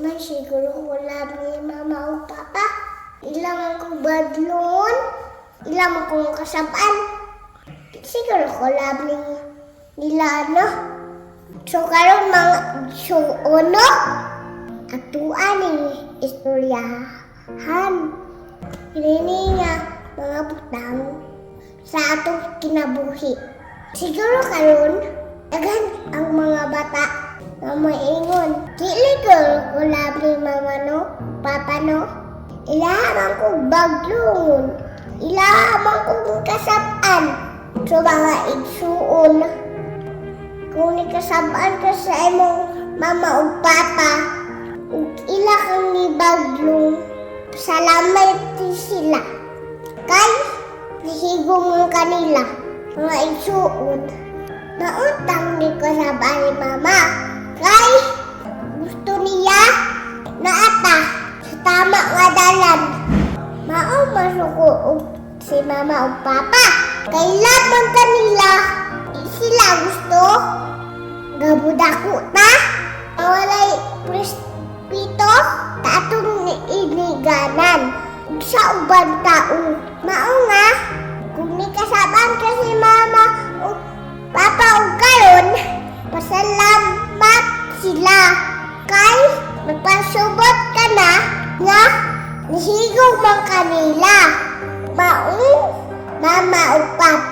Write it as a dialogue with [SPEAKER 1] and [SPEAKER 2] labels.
[SPEAKER 1] Man siguro wala ni mama o papa. Ilang akong badlon, ilang akong kasaban. Siguro wala nila ano. So karon mga ono atuan ni istoryahan. Kini nga mga butang sa atong kinabuhi. Siguro karon daghan ang mga bata nga maingon. Dili ko labi mama no, papa no. Ilahamang ko baglungon. Ilahamang ko kasab-an. So mga igsuon. Kung nikasab-an ka sa imong mama o papa, ug ila kang ni baglong, salamat sila. Kay nahigong mo kanila. Mga igsuon. Nauntang ni kasab-an ni mama. Kay gusto niya na ata sa tama nga dalan. Mao masuko si mama o papa. Kay lamang kanila sila gusto gabudako ta. Walay prespito ta atong iniganan. Sa uban tao. Mao nga kung nikasaban ka si mama o papa o karon pasalamat sila. Kay nagpasubot ka na nga nahigog man kanila. Mao mama o papa